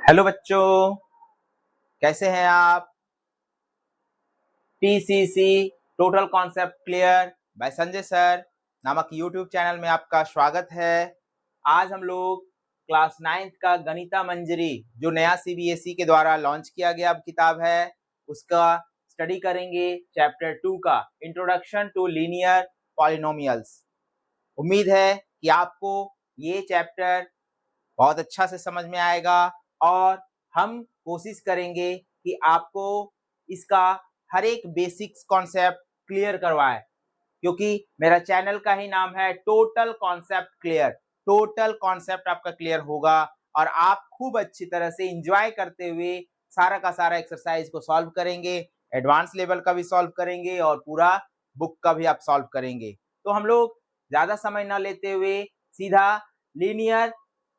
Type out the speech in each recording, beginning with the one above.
Hello बच्चों, कैसे हैं आप। TCC total concept clear by Sanjay sir नामक यूट्यूब चैनल में आपका स्वागत है। आज हम लोग क्लास 9th का गणिता मंजरी जो नया सीबीएसई के द्वारा लॉन्च किया गया किताब है उसका स्टडी करेंगे। चैप्टर 2 का इंट्रोडक्शन टू लीनियर पॉलिनोमियल्स। उम्मीद है कि आपको ये चैप्टर बहुत अच्छा से समझ में आएगा और हम कोशिश करेंगे कि आपको इसका हर एक बेसिक्स कॉन्सेप्ट क्लियर करवाएं, क्योंकि मेरा चैनल का ही नाम है total concept clear. Total concept आपका क्लियर होगा और आप खूब अच्छी तरह से एंजॉय करते हुए सारा का सारा एक्सरसाइज को सॉल्व करेंगे। एडवांस लेवल का भी सॉल्व करेंगे और पूरा बुक का भी आप सॉल्व करेंगे। तो हम लोग ज्यादा समय ना लेते हुए सीधा लीनियर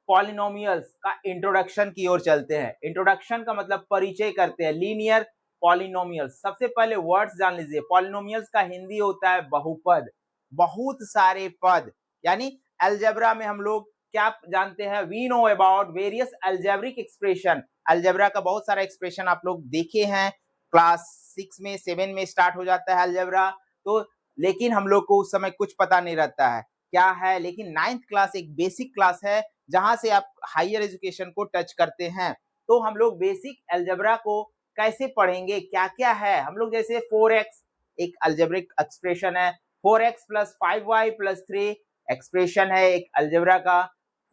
पॉलिनोमियल्स का इंट्रोडक्शन की ओर चलते हैं। इंट्रोडक्शन का मतलब परिचय करते हैं। लीनियर पॉलिनोमियल्स, सबसे पहले वर्ड्स जान लीजिए। पॉलिनोमियल्स का हिंदी होता है बहुपद, बहुत सारे पद। यानी अलजेब्रा में हम लोग क्या जानते हैं, we know about various algebraic expression. Algebra का बहुत सारा एक्सप्रेशन आप लोग देखे हैं, क्लास 6 में 7 में स्टार्ट हो जाता है अलजेब्रा। तो लेकिन हम लोग को उस समय कुछ पता नहीं रहता है क्या है, लेकिन 9th क्लास एक बेसिक क्लास है जहां से आप हायर एजुकेशन को टच करते हैं। तो हम लोग बेसिक अलजेब्रा को कैसे पढ़ेंगे, क्या क्या है हम लोग, जैसे 4x एक अलजेब्रिक एक्सप्रेशन है, 4x plus 5y plus 3 expression है एक अलजेब्रा का,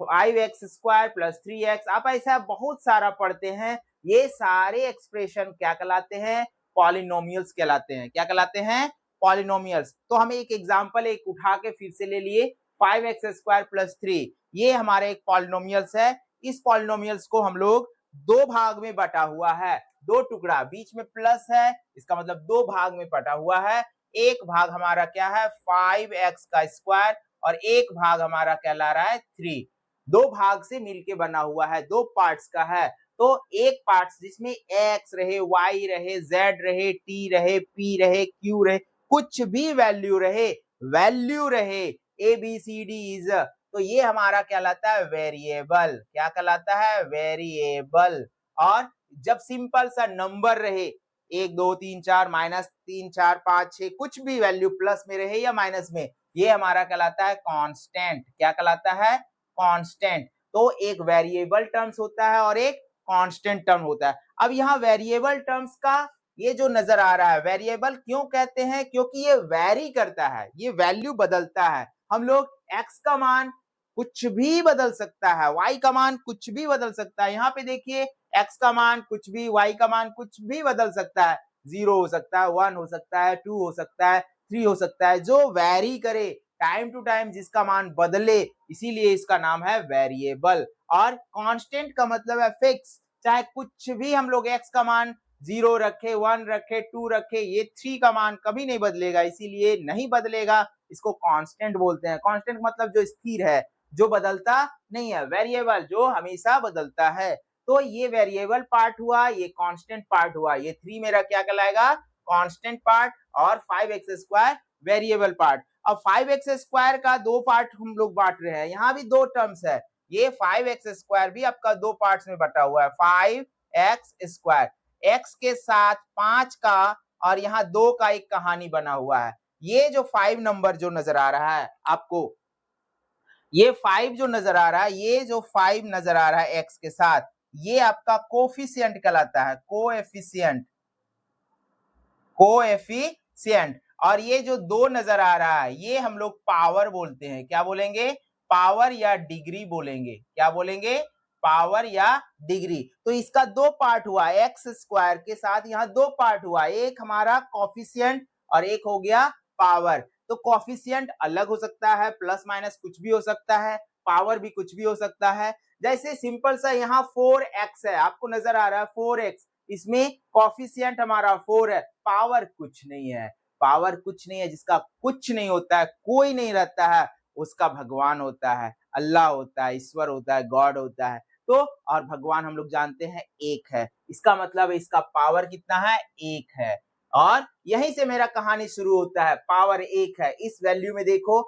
5x² प्लस 3x। आप ऐसा बहुत सारा पढ़ते हैं। ये सारे एक्सप्रेशन क्या कहलाते हैं, पॉलिनोमियल्स कहलाते हैं। क्या कहलाते हैं, पॉलिनोमियल्स। तो हम एक एग्जांपल एक उठा के फिर से ले लिए, 5x² प्लस 3, ये हमारे एक पॉलिनोमियल्स है। इस पॉलिनोमियल्स को हम लोग दो भाग में बटा हुआ है, दो टुकड़ा, बीच में प्लस है, इसका मतलब दो भाग में बटा हुआ है। एक भाग हमारा क्या है 5x का स्क्वायर और एक भाग हमारा कहला रहा है 3। दो भाग से मिलके बना हुआ है, दो पार्ट्स का है। तो एक पार्ट जिसमें x रहे, y रहे, z रहे, t रहे, p रहे, q रहे, कुछ भी वैल्यू रहे, वैल्यू रहे a b c d is, तो ये हमारा कहलाता है वेरिएबल। क्या कहलाता है, वेरिएबल। और जब सिंपल सा नंबर रहे, 1 2 3 4 -3 4 5 6, कुछ भी वैल्यू प्लस में रहे या माइनस में, ये हमारा कहलाता है कांस्टेंट। क्या कहलाता है, कांस्टेंट। तो एक वेरिएबल टर्म्स होता है और एक कांस्टेंट टर्म होता है। अब यहाँ वेरिएबल टर्म्स का ये जो नजर आ रहा है, वेरिएबल क्यों कहते हैं, क्योंकि ये वेरी करता है, ये वैल्यू बदलता है। हम लोग x का मान कुछ भी बदल सकता है, y का मान कुछ भी बदल सकता है। यहाँ पे देखिए x का मान कुछ भी, y का मान कुछ भी बदल सकता है। 0 हो सकता है, 1 हो सकता है, 2 हो सकता है, 3 हो सकता है, जो वैरी करे, टाइम टू टाइम जिसका मान बदले, इसीलिए इसका नाम है वेरिएबल। और कांस्टेंट का मतलब है फिक्स, चाहे कुछ भी हम लोग x का मान 0 रखे, 1 रखे, 2 रखे, ये 3 का मान कभी नहीं बदलेगा, इसीलिए नहीं बदलेगा, इसको कांस्टेंट बोलते हैं। कांस्टेंट मतलब जो स्थिर है, जो बदलता नहीं है, वेरिएबल जो हमेशा बदलता है। तो ये वेरिएबल पार्ट हुआ, ये कांस्टेंट पार्ट हुआ। ये 3 मेरा क्या कहलाएगा, कांस्टेंट पार्ट, और 5x² वेरिएबल पार्ट। अब 5x² का दो पार्ट हम लोग बांट रहे हैं, यहाँ भी दो टर्म्स है। ये 5x² भी आपका दो पार्ट्स में बटा हुआ है, 5x², x के साथ 5 का और यहाँ 2 का एक कहानी बना हुआ है। ये जो 5 नंबर जो नजर आ रहा है आपको, ये 5 जो नजर आ रहा है, ये जो 5 नजर आ रहा है x के साथ, ये आपका कोफिशिएंट कहलाता है, कोएफिशिएंट, कोएफिशिएंट। और ये जो 2 नजर आ रहा है, ये हम लोग पावर बोलते हैं। क्या बोलेंगे, पावर या डिग्री बोलेंगे। क्या बोलेंगे, पावर या डिग्री। तो इसका दो पार्ट हुआ, x² के साथ यहाँ दो पार्ट हुआ, एक हमारा कोफिशिएंट और एक हो गया पावर। तो कोफिशिएंट अलग हो सकता है, प्लस माइनस कुछ भी हो सकता है, पावर भी कुछ भी हो सकता है। जैसे सिंपल सा यहाँ 4x है, आपको नजर आ रहा है 4x, इसमें कोफिशिएंट हमारा 4 है, पावर कुछ नहीं है। पावर कुछ नहीं है, जिसका कुछ नहीं होता है, कोई नहीं रहता है, उसका भगवान होता है, अल्लाह होता है, ईश्वर होता है, गॉड होता है। तो और भगवान हम लोग जानते हैं एक है, इसका मतलब है इसका पावर कितना है, एक है। और यहीं से मेरा कहानी शुरू होता है, पावर एक है। इस वैल्यू में देखो,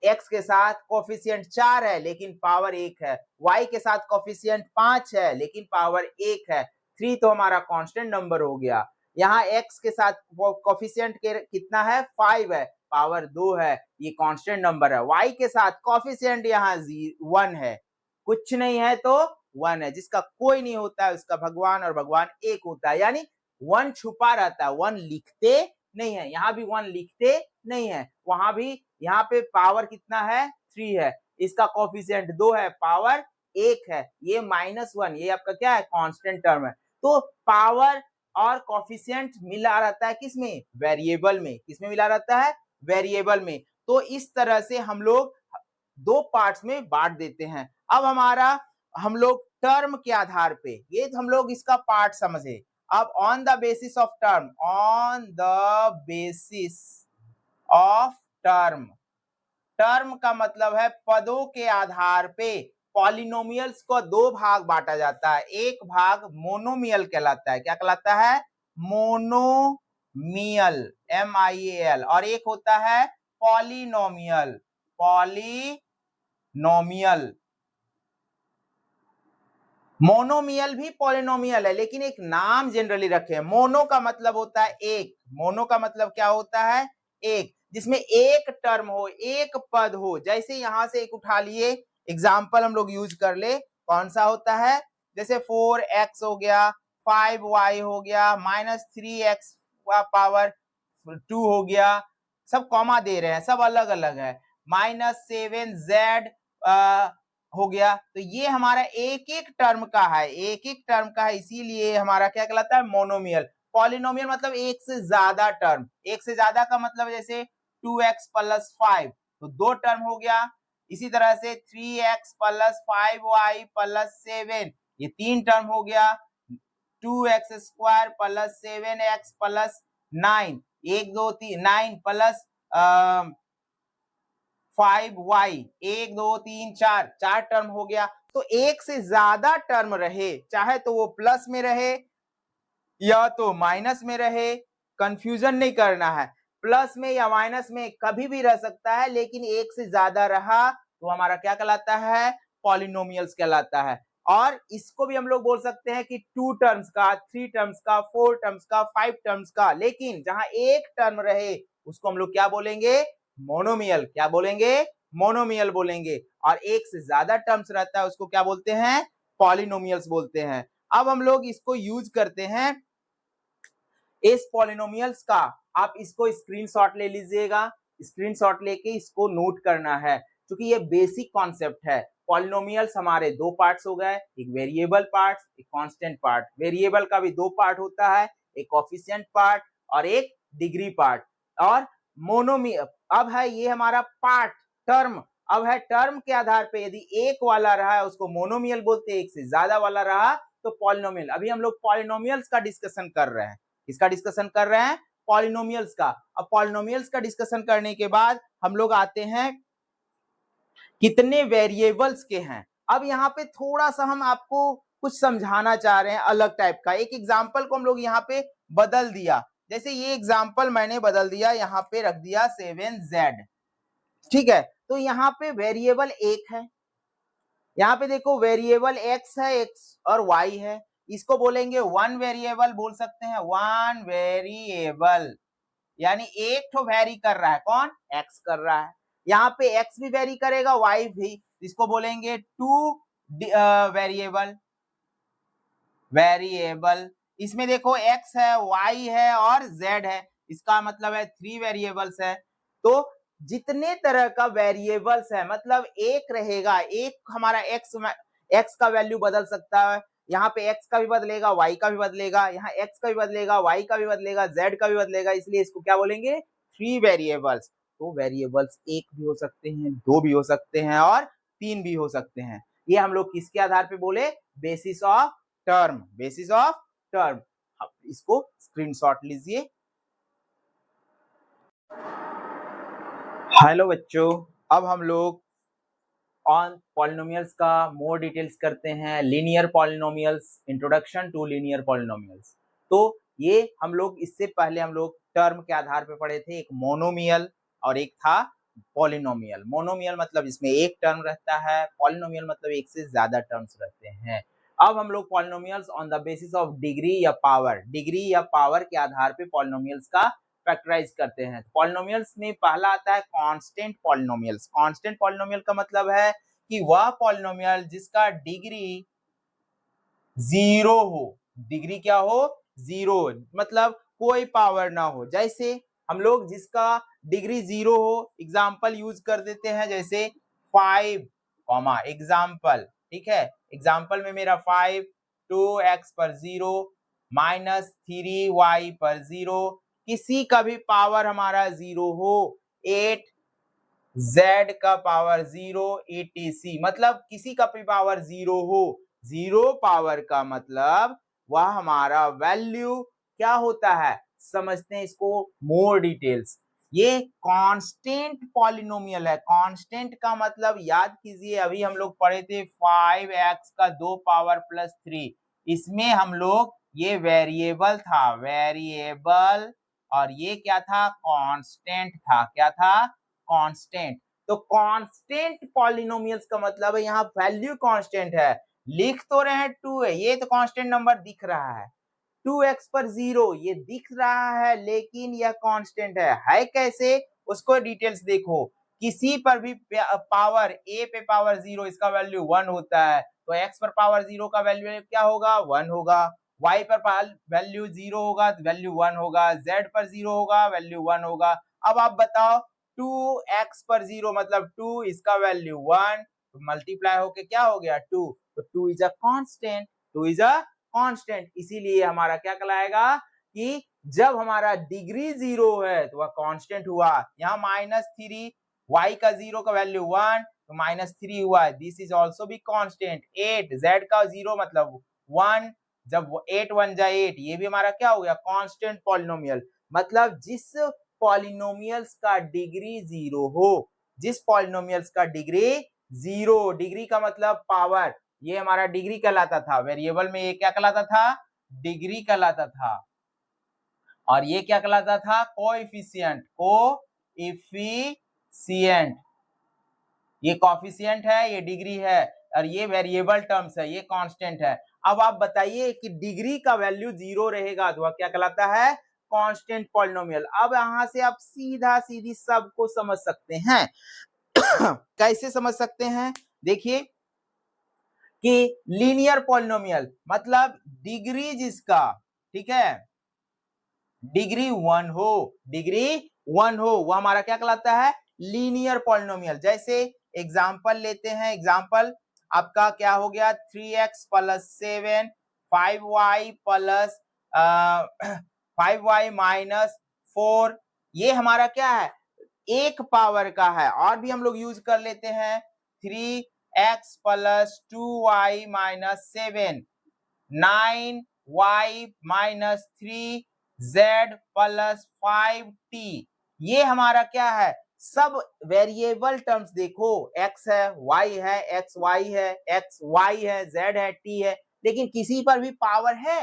x के साथ कोफिशिएंट 4 है लेकिन पावर 1 है, y के साथ कोफिशिएंट 5 है लेकिन पावर 1 है। 3 तो हमारा कांस्टेंट नंबर हो गया। यहाँ x के साथ कोफिशिएंट के कितना है 5 है, पावर 2 है, ये कांस्टेंट नंबर है। y के साथ कोफिशिएंट यहाँ 1 है, कुछ नहीं है तो 1 है, जिसका कोई नहीं होता है उसका भगवान, और भगवान एक होता है, यानी 1 छुपा रहता है, 1 लिखते नहीं है। यहाँ भी 1 लिखते नहीं है, वहां भी यहाँ पे पावर कितना है 3 है, इसका कोफिशिएंट 2 है, पावर 1 है, ये -1, ये आपका क्या है कांस्टेंट टर्म है। तो पावर और कोफिशिएंट मिला रहता है किसमें, वेरिएबल में। किसमें मिला रहता है, वेरिएबल में। तो इस तरह से हम लोग दो पार्ट्स में बांट देते हैं। अब हम लोग टर्म के आधार पे, ये हम लोग इसका पार्ट समझे। अब on the basis of term, on the basis of term, term का मतलब है पदों के आधार पे पॉलिनोमियल्स को दो भाग बांटा जाता है। एक भाग मोनोमियल कहलाता है, क्या कहलाता है, मोनोमियल, MIAL, और एक होता है पॉलिनोमियल, पॉलिनोमियल। मोनोमियल भी पॉलिनोमियल है, लेकिन एक नाम जनरली रखे। मोनो का मतलब होता है एक, मोनो का मतलब क्या होता है, एक, जिसमें एक टर्म हो, एक पद हो। जैसे यहां से एक उठा लिए, एग्जाम्पल हम लोग यूज कर ले, कौन सा होता है, जैसे 4x हो गया, 5y हो गया, -3x पावर 2 हो गया, सब कॉमा दे रहे हैं, सब अलग अलग है, -7z हो गया। तो ये हमारा एक एक टर्म का है, एक एक टर्म का है, इसीलिए हमारा क्या कहलाता है, मोनोमियल। पॉलिनोमियल मतलब एक से ज्यादा टर्म, एक से ज्यादा का मतलब जैसे 2x + 5, तो दो टर्म हो गया। इसी तरह से 3x + 5y + 7, ये तीन टर्म हो गया। 2x² + 7x + 9, 1 2 3, 9 + 5y, 1 2 3 4, चार टर्म हो गया। तो एक से ज्यादा टर्म रहे, चाहे तो वो प्लस में रहे या तो माइनस में रहे, कंफ्यूजन नहीं करना है, प्लस में या माइनस में कभी भी रह सकता है, लेकिन एक से ज्यादा रहा तो हमारा क्या कहलाता है, पॉलिनोमियल्स कहलाता है। और इसको भी हम लोग बोल सकते हैं कि 2 टर्म्स का, 3 टर्म्स का, 4 टर्म्स का, 5 टर्म्स का, लेकिन जहां एक टर्म रहे उसको हम लोग क्या बोलेंगे, मोनोमियल। क्या बोलेंगे, मोनोमियल बोलेंगे। और एक से ज्यादा टर्म्स रहता है उसको क्या बोलते हैं, पॉलिनोमियल्स बोलते हैं। अब हम लोग इसको यूज करते हैं इस पॉलिनोमियल्स का। आप इसको स्क्रीनशॉट ले लीजिएगा, स्क्रीनशॉट लेके इसको नोट करना है, क्योंकि ये बेसिक कॉन्सेप्ट है। पॉलिनोमियल्स हमारे दो पार्ट्स हो गए, एक वेरिएबल पार्ट, एक कांस्टेंट पार्ट। वेरिएबल का भी दो पार्ट होता है, एक कोफिशिएंट पार्ट और एक डिग्री पार्ट। और मोनोमियल अब है ये हमारा पार्ट टर्म। अब है टर्म के आधार पे यदि एक वाला रहा है उसको मोनोमियल बोलते हैं, एक से ज्यादा वाला रहा तो पॉलिनोमियल। अभी हम लोग पॉलिनोमियल्स का डिस्कशन कर रहे हैं, किसका डिस्कशन कर रहे हैं, पॉलिनोमियल्स का। अब पॉलिनोमियल्स का डिस्कशन करने के बाद हम लोग आते हैं कितने वेरिएबल्स के हैं। अब यहाँ पे थोड़ा सा हम आपको कुछ समझाना चाह रहे हैं अलग टाइप का। एक एग्जांपल को हम लोग यहाँ पे बदल दिया, जैसे ये एग्जांपल मैंने बदल दिया, यहाँ पे रख दिया 7z, ठीक है। तो यहाँ पे वेरिएबल एक है, यहाँ पे देखो वेरिएबल x है, x और y है, इसको बोलेंगे वन वेरिएबल बोल सकते हैं, वन वेरिएबल, यानी एक तो वेरी कर रहा है, कौन, x कर रहा है। यहाँ पे x भी वेरी करेगा, y भी, इसको बोलेंगे टू वेरिएबल, वेरिएबल। इसमें देखो x है, y है और z है, इसका मतलब है 3 वेरिएबल्स है। तो जितने तरह का वेरिएबल्स है, मतलब एक रहेगा, एक हमारा x का वैल्यू बदल सकता है, यहाँ पे x का भी बदलेगा, y का भी बदलेगा, यहाँ x का भी बदलेगा, y का भी बदलेगा, z का भी बदलेगा, इसलिए इसको क्या बोलेंगे, 3 वेरिएबल्स। तो वेरिएबल्स एक भी हो सकते हैं, दो भी हो सकते हैं और 3 भी हो सकते हैं। ये हम लोग किसके आधार पे बोले, basis of term, basis of term. इसको स्क्रीनशॉट लीजिए। हेलो बच्चों, अब हम लोग ऑन पॉलिनोमियल्स का मोर डिटेल्स करते हैं। Linear polynomials, introduction to linear polynomials. तो ये हम लोग इससे पहले हम लोग टर्म के आधार पे पढ़े थे, एक मोनोमियल और एक था पॉलिनोमियल। मोनोमियल मतलब इसमें एक टर्म रहता है, पॉलिनोमियल मतलब एक से ज्यादा टर्म्स रहते हैं। अब हम लोग polynomials on the basis of degree या पावर के आधार पे पॉलिनोमियल्स का फैक्टराइज करते हैं। पॉलिनोमियल्स में पहला आता है कांस्टेंट पॉलिनोमियल्स। कांस्टेंट पॉलिनोमियल का मतलब है कि वह पॉलिनोमियल जिसका डिग्री जीरो हो। डिग्री क्या हो? जीरो, मतलब कोई पावर ना हो। जैसे हम लोग जिसका डिग्री जीरो हो, एग्जाम्पल यूज कर देते हैं, जैसे 5 कॉमा एग्जाम्पल, ठीक है। एग्जाम्पल में मेरा 5 2x पर 0 माइनस 3y पर 0, किसी का भी पावर हमारा 0 हो, 8 z का पावर 0 etc, मतलब किसी का भी पावर 0 हो। 0 पावर का मतलब वह हमारा वैल्यू क्या होता है, समझते हैं इसको मोर डिटेल्स। ये कांस्टेंट पॉलिनोमियल है। कांस्टेंट का मतलब याद कीजिए, अभी हम लोग पढ़े थे 5x का 2 पावर प्लस 3, इसमें हम लोग ये वेरिएबल था, वेरिएबल, और ये क्या था, कांस्टेंट था। क्या था? कांस्टेंट। तो कांस्टेंट पॉलिनोमियल्स का मतलब है यहाँ वैल्यू कांस्टेंट है। लिख तो रहे हैं 2 है, ये तो कांस्टेंट नंबर दिख रहा है। 2x पर 0 ये दिख रहा है, लेकिन यह कांस्टेंट है कैसे, उसको डिटेल्स देखो। किसी पर भी पावर a पे पावर 0, इसका वैल्यू 1 होता है, तो x पर पावर 0 का वैल्यू क्या होगा, 1 होगा। y पर वैल्यू 0 होगा तो वैल्यू 1 होगा, z पर 0 होगा वैल्यू 1 होगा। अब आप बताओ 2x पर 0 मतलब 2, इसका वैल्यू 1, तो मल्टीप्लाई होके क्या हो गया 2, तो 2 is a constant, 2 is a constant. इसीलिए हमारा क्या कहलाएगा कि जब हमारा डिग्री 0 है तो वह कांस्टेंट हुआ। यहाँ -3 y का 0 का वैल्यू 1 तो -3 हुआ, दिस इज आल्सो भी कांस्टेंट। 8 z का 0 मतलब 1, जब 8 1 जा 8, ये भी हमारा क्या हो गया, कांस्टेंट पॉलिनोमियल। मतलब जिस पॉलिनोमियल्स का डिग्री 0 हो, जिस पॉलिनोमियल्स का डिग्री 0, डिग्री का मतलब पावर, ये हमारा डिग्री कहलाता था। वेरिएबल में ये क्या कहलाता था, डिग्री कहलाता था। और ये क्या कहलाता था, कोएफिशिएंट, कोएफिशिएंट। ये कोएफिशिएंट है, ये डिग्री है, और ये वेरिएबल टर्म्स है, ये कांस्टेंट है। अब आप बताइए कि डिग्री का वैल्यू 0 रहेगा तो वह क्या कहलाता है, कांस्टेंट पॉलिनोमियल। अब यहां से आप सीधा सीधी सबको समझ सकते हैं। कैसे समझ सकते हैं, देखिए कि लीनियर पॉलिनोमियल मतलब डिग्री जिसका, ठीक है, डिग्री 1 हो, डिग्री 1 हो, वो हमारा क्या कहलाता है, लीनियर पॉलिनोमियल। जैसे एग्जांपल लेते हैं, एग्जांपल आपका क्या हो गया, 3x plus 7 5y plus 5y minus 4, ये हमारा क्या है, एक पावर का है। और भी हम लोग यूज कर लेते हैं, 3x plus 2y minus 7 9y minus 3z plus 5t, ये हमारा क्या है, सब वेरिएबल टर्म्स देखो, x है, y है, xy है, xy है, z है, t है, लेकिन किसी पर भी पावर है,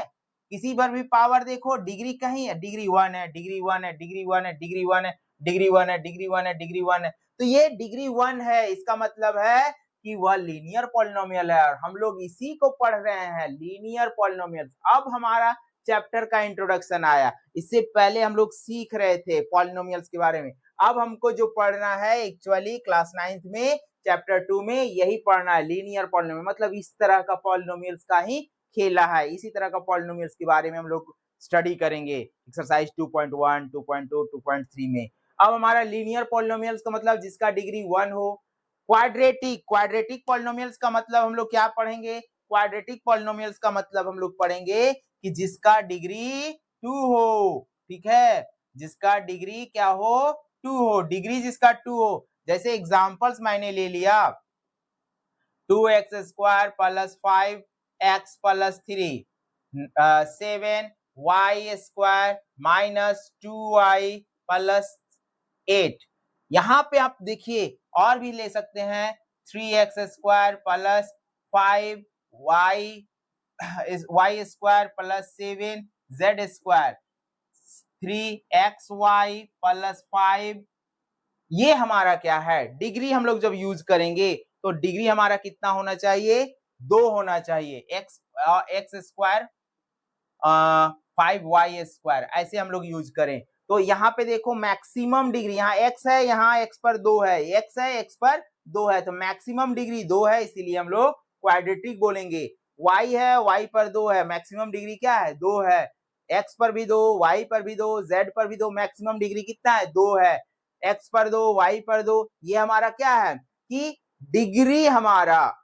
किसी पर भी पावर देखो, डिग्री कहीं है, डिग्री 1 है, डिग्री 1 है, डिग्री 1 है, डिग्री 1 है, डिग्री 1 है, डिग्री 1 है, डिग्री 1 है, तो ये डिग्री 1 है, इसका मतलब है कि वह लीनियर पॉलिनोमियल है। और हम लोग इसी को पढ़ रहे हैं, लीनियर पॉलिनोमियल। अब हमारा चैप्टर का इंट्रोडक्शन आया, इससे पहले हम लोग सीख रहे थे पॉलिनोमियल्स के बारे में। अब हमको जो पढ़ना है एक्चुअली क्लास 9th में चैप्टर 2 में यही पढ़ना है, लीनियर पॉलिनोमियल, मतलब इस तरह का पॉलिनोमियल्स का ही खेला है, इसी तरह का पॉलिनोमियल्स के बारे में हम लोग स्टडी करेंगे एक्सरसाइज 2.1 2.2 2.3 में। अब हमारा लीनियर पॉलिनोमियल्स का मतलब जिसका डिग्री 1 हो। क्वाड्रेटिक, क्वाड्रेटिक पॉलिनोमियल्स का मतलब हम लोग क्या पढ़ेंगे, क्वाड्रेटिक पॉलिनोमियल्स का मतलब हम लोग पढ़ेंगे कि जिसका डिग्री 2 हो, ठीक है, जिसका डिग्री क्या हो, 2 हो, डिग्री जिसका 2 हो। जैसे एग्जांपल्स मैंने ले लिया, 2x square plus 5x plus 3, 7y square minus 2y plus 8। यहाँ पे आप देखिए और भी ले सकते हैं, 3x square plus 5y y square plus 7z square, 3xy plus 5, ये हमारा क्या है, डिग्री हम लोग जब यूज करेंगे तो डिग्री हमारा कितना होना चाहिए, 2 होना चाहिए। एक्स स्क्वायर 5y² ऐसे हम लोग यूज करें। तो यहाँ पे देखो मैक्सिमम डिग्री, यहाँ x है, यहाँ x पर 2 है, x है, x पर 2 है, तो मैक्सिमम डिग्री 2 है, इसीलिए हम लोग क्वाड्रेटिक बोलेंगे। y है, y पर 2 है, मैक्सिमम डिग्री क्या है, 2 है। x पर भी 2, y पर भी 2, z पर भी 2, मैक्सिमम डिग्री कितना है, 2 है। x पर 2, y पर 2, ये हमारा क्या है कि डिग्री हमारा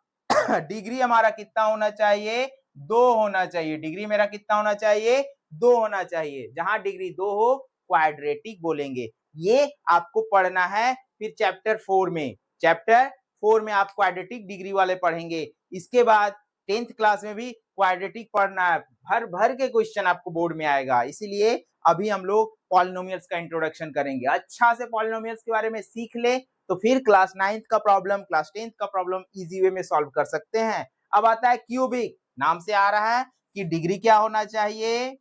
डिग्री हमारा कितना होना चाहिए, 2 होना चाहिए। डिग्री मेरा कितना होना चाहिए, 2 होना चाहिए। जहां डिग्री 2 हो क्वाड्रेटिक बोलेंगे। ये आपको पढ़ना है फिर चैप्टर 4 में। चैप्टर 4 में आप क्वाड्रेटिक डिग्री वाले पढ़ेंगे। इसके बाद 10th क्लास में भी क्वाड्रेटिक पढ़ना है, भर भर के क्वेश्चन आपको बोर्ड में आएगा। इसीलिए अभी हम लोग पॉलिनोमियल्स का इंट्रोडक्शन करेंगे। अच्छा से पॉलिनोमियल्स के बारे में सीख ले तो फिर क्लास 9th का प्रॉब्लम, क्लास 10th का प्रॉब्लम इजी वे में सॉल्व कर सकते हैं। अब आता है क्यूबिक। नाम से आ रहा है कि डिग्री क्या होना चाहिए,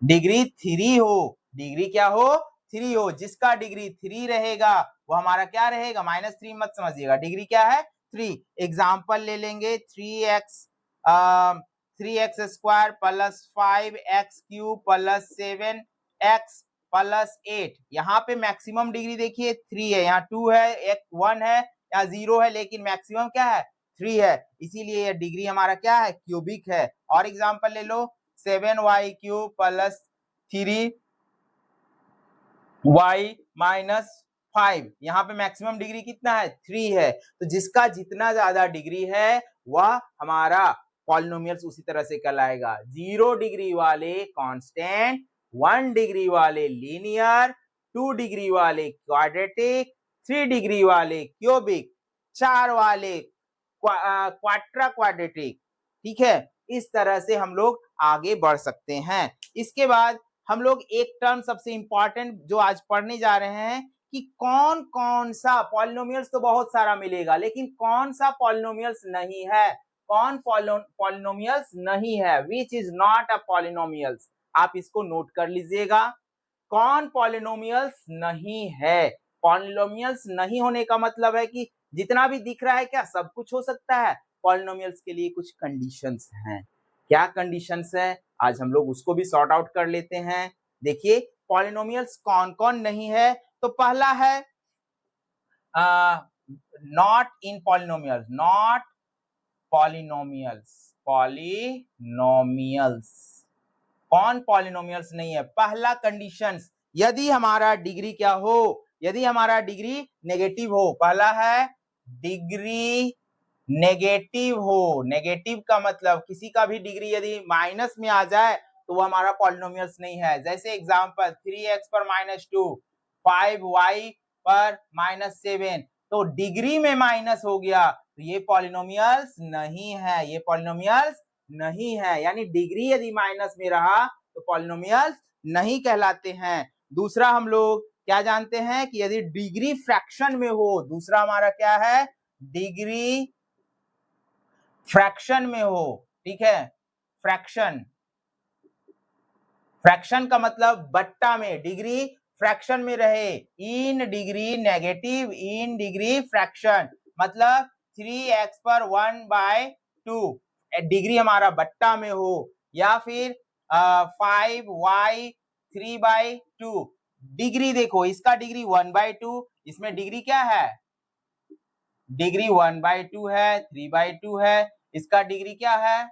डिग्री 3 हो। डिग्री क्या हो, 3 हो। जिसका डिग्री 3 रहेगा वो हमारा क्या रहेगा, -3 मत समझिएगा, डिग्री क्या है 3। एग्जाम्पल ले लेंगे 3x square plus 5x cube plus 7x plus 8। यहाँ पे मैक्सिमम डिग्री देखिए 3 है, यहाँ 2 है, एक 1 है, यहाँ 0 है, लेकिन मैक्सिमम क्या है 3 है, इसीलिए ये डिग्री हमारा क्या है, क्यूबिक है। और एग्जाम्पल ले लो 7y cube plus 3y minus 5। यहाँ पे मैक्सिमम डिग्री कितना है, 3 है। तो जिसका जितना ज्यादा डिग्री है वह हमारा पॉलिनोमियल्स उसी तरह से कहलाएगा। 0 डिग्री वाले कांस्टेंट, 1 डिग्री वाले लीनियर, 2 डिग्री वाले क्वाड्रेटिक, 3 डिग्री वाले क्यूबिक, 4 वाले क्वाड्रा क्वाड्रेटिक। ठीक है, इस तरह से हम लोग आगे बढ़ सकते हैं। इसके बाद हम लोग एक टर्म सबसे इंपॉर्टेंट जो आज पढ़ने जा रहे हैं कि कौन कौन सा पॉलिनोमियल्स, तो बहुत सारा मिलेगा, लेकिन कौन सा पॉलिनोमियल्स नहीं है, कौन पॉलिनोमियल्स नहीं है, which is not a polynomials. आप इसको नोट कर लीजिएगा, कौन पॉलिनोमियल्स नहीं है। पॉलिनोमियल्स नहीं होने का मतलब है कि जितना भी दिख रहा है क्या सब कुछ हो सकता है। पॉलिनोमियल्स के लिए कुछ कंडीशंस हैं। क्या कंडीशंस है, आज हम लोग उसको भी सॉर्ट आउट कर लेते हैं। देखिए पॉलिनोमियल्स कौन कौन नहीं है। तो पहला है not in polynomials, not polynomials, polynomials कौन पॉलिनोमियल्स नहीं है। पहला कंडीशंस, यदि हमारा डिग्री क्या हो, यदि हमारा डिग्री नेगेटिव हो। पहला है डिग्री नेगेटिव हो। नेगेटिव का मतलब किसी का भी डिग्री यदि माइनस में आ जाए तो वो हमारा पॉलिनोमियल्स नहीं है। जैसे एग्जांपल 3x पर -2, 5y पर -7, तो डिग्री में माइनस हो गया तो ये पॉलिनोमियल्स नहीं है, ये पॉलिनोमियल्स नहीं है। यानी डिग्री यदि माइनस में रहा तो पॉलिनोमियल्स नहीं कहलाते हैं। दूसरा हम लोग क्या जानते हैं कि यदि डिग्री फ्रैक्शन में हो, दूसरा हमारा क्या है, डिग्री फ्रैक्शन में हो। ठीक है, फ्रैक्शन, फ्रैक्शन का मतलब बट्टा में, डिग्री फ्रैक्शन में रहे। In degree negative, in degree fraction मतलब 3x पर 1/2 डिग्री हमारा बट्टा में हो, या फिर 5y 3/2 डिग्री। देखो इसका डिग्री 1/2, इसमें डिग्री क्या है, डिग्री 1/2 है, 3/2 है। इसका डिग्री क्या है,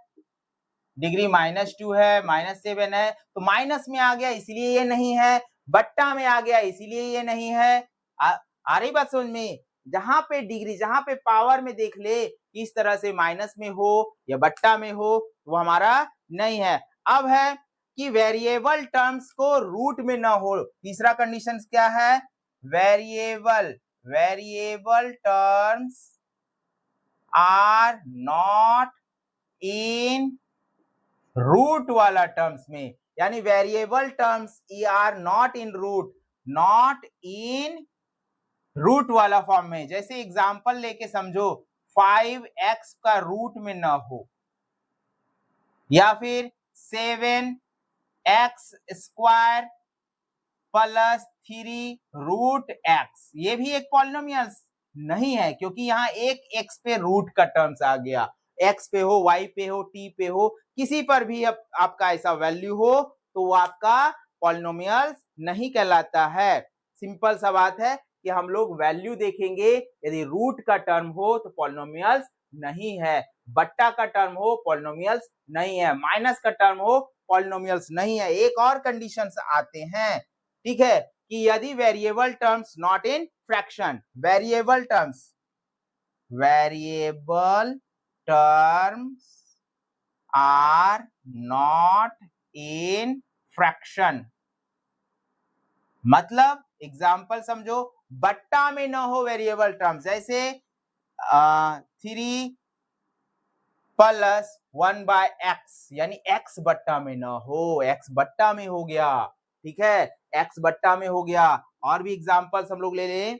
डिग्री -2 है, -7 है, तो माइनस में आ गया इसलिए ये नहीं है, बट्टा में आ गया इसीलिए ये नहीं है। आ रही बात समझ में। जहां पे डिग्री, जहां पे पावर में देख ले इस तरह से माइनस में हो या बट्टा में हो वो हमारा नहीं है। अब है कि वेरिएबल टर्म्स को रूट में ना हो। तीसरा कंडीशन क्या है, variable, variable terms are not in root वाला टर्म्स में, यानी variable terms are not in root, not in root वाला फॉर्म में। जैसे एग्जांपल लेके समझो 5x का रूट में ना हो, या फिर 7x स्क्वायर प्लस 3√x, ये भी एक पॉलिनोमियल नहीं है, क्योंकि यहाँ एक x पे रूट का टर्म्स आ गया। x पे हो, y पे हो, t पे हो, किसी पर भी आपका ऐसा वैल्यू हो तो वो आपका पॉलिनोमियल नहीं कहलाता है। सिंपल सा बात है कि हम लोग वैल्यू देखेंगे, यदि रूट का टर्म हो तो पॉलिनोमियल्स नहीं है, बट्टा का टर्म हो पॉलिनोमियल्स नहीं है, माइनस का टर्म हो पॉलिनोमियल्स नहीं है। एक और कंडीशंस आते हैं, ठीक है, कि यदि variable terms not in fraction, variable terms are not in fraction, मतलब एग्जाम्पल समझो, बट्टा में न हो वेरिएबल टर्म्स, जैसे 3 प्लस 1/x, यानी x बट्टा में न हो, x बट्टा में हो गया, ठीक है, x बट्टा में हो गया। और भी एग्जाम्पल्स हम लोग ले लें,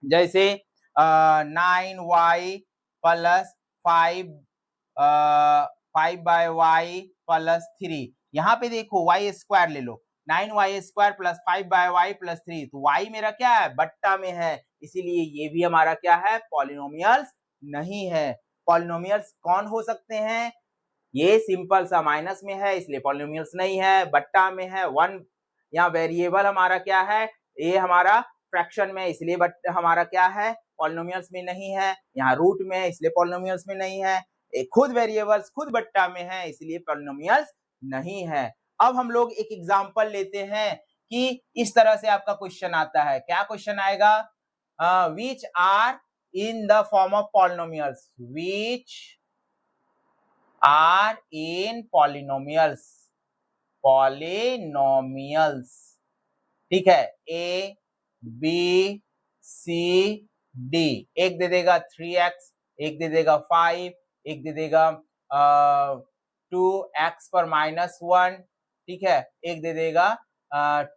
जैसे 9y प्लस 5/y प्लस 3, यहाँ पे देखो y स्क्वायर ले लो, 9y square plus 5/y plus 3, तो y मेरा क्या है, बट्टा में है, इसीलिए ये भी हमारा क्या है, पॉलिनोमियल्स नहीं है। पॉलिनोमियल्स कौन हो सकते हैं, ये सिंपल सा माइनस में है इसलिए पॉलिनोमियल्स नहीं है, बट्टा में है, वन, यहाँ वेरिएबल हमारा क्या है, ये हमारा फ्रैक्शन में, इसलिए बट हमारा क्या है, पॉलिनोमियल्स में नहीं है, यहाँ रूट में है इसलिए पॉलिनोमियल्स में नहीं है, खुद वेरिएबल्स खुद बट्टा में है इसलिए पॉलिनोमियल्स नहीं है। अब हम लोग एक एग्जांपल लेते हैं कि इस तरह से आपका क्वेश्चन आता है, क्या क्वेश्चन आएगा, which are in the form of polynomials, which are in polynomials, ठीक है, ए बी सी डी, एक दे देगा 3x, एक दे देगा 5, एक दे देगा 2x पर -1, ठीक है, एक दे देगा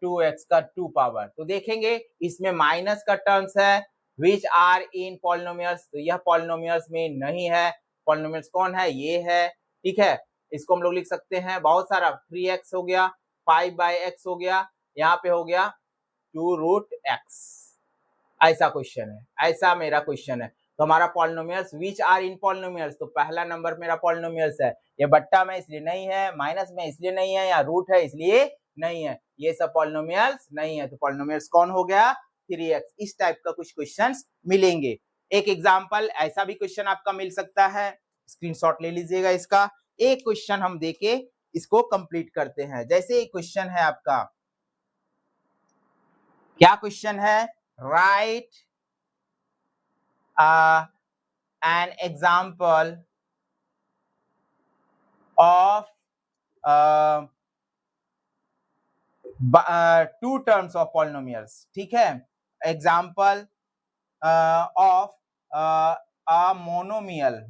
2x का 2 पावर। तो देखेंगे इसमें माइनस का टर्म्स है, विच आर इन पॉलिनोमियल्स, तो यह पॉलिनोमियल्स में नहीं है, पॉलिनोमियल्स कौन है, ये है, ठीक है, इसको हम लोग लिख सकते हैं बहुत सारा, 3x हो गया, 5/x हो गया, यहाँ पे हो गया 2√x, ऐसा क्वेश्चन है, ऐसा मेरा क्वेश्चन है। तो हमारा polynomials which are in polynomials, तो पहला नंबर मेरा पॉलिनोमियल्स है, ये बट्टा में इसलिए नहीं है, माइनस में इसलिए नहीं है, या रूट है इसलिए नहीं है, ये सब पॉलिनोमियल्स नहीं है, तो पॉलिनोमियल्स कौन हो गया, 3x। इस टाइप का कुछ क्वेश्चंस मिलेंगे। एक एग्जांपल ऐसा भी क्वेश्चन आपका मिल सकता है, स्क्रीनशॉट ले लीजिएगा इसका, एक क्वेश्चन हम देके इसको कंप्लीट करते हैं। जैसे एक क्वेश्चन है आपका, क्या क्वेश्चन है, right an example of two terms of polynomials, ठीक है, example of a monomial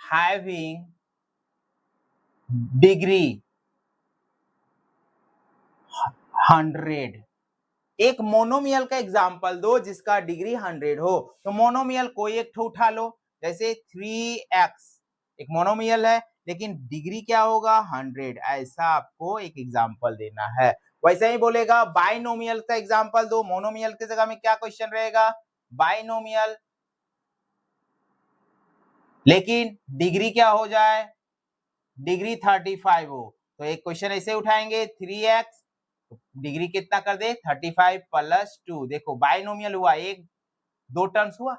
having degree 100, एक मोनोमियल का एग्जाम्पल दो जिसका डिग्री 100 हो। तो मोनोमियल कोई एक उठा लो, जैसे 3x एक मोनोमियल है लेकिन डिग्री क्या होगा, 100, ऐसा आपको एक एग्जाम्पल देना है। वैसे ही बोलेगा बाइनोमियल का एग्जाम्पल दो, मोनोमियल की जगह में क्या क्वेश्चन रहेगा, बाइनोमियल, लेकिन डिग्री क्या हो जाए, डिग्री 35 हो, तो एक क्वेश्चन ऐसे उठाएंगे, 3x डिग्री कितना कर दे, 35 प्लस 2, देखो बाइनोमियल हुआ, एक दो टर्म्स हुआ,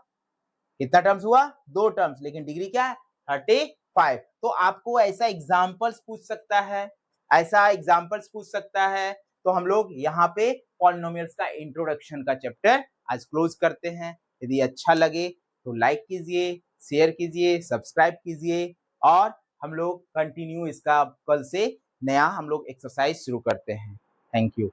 कितना टर्म्स हुआ, दो टर्म्स, लेकिन डिग्री क्या है, 35। तो आपको ऐसा एग्जांपल्स पूछ सकता है, ऐसा एग्जांपल्स पूछ सकता है। तो हम लोग यहाँ पे पॉलिनोमियल्स का इंट्रोडक्शन का चैप्टर आज क्लोज करते हैं। यदि अच्छा लगे तो लाइक कीजिए, शेयर कीजिए, सब्सक्राइब कीजिए, और हम लोग कंटिन्यू इसका कल से नया हम लोग एक्सरसाइज शुरू करते हैं। Thank you.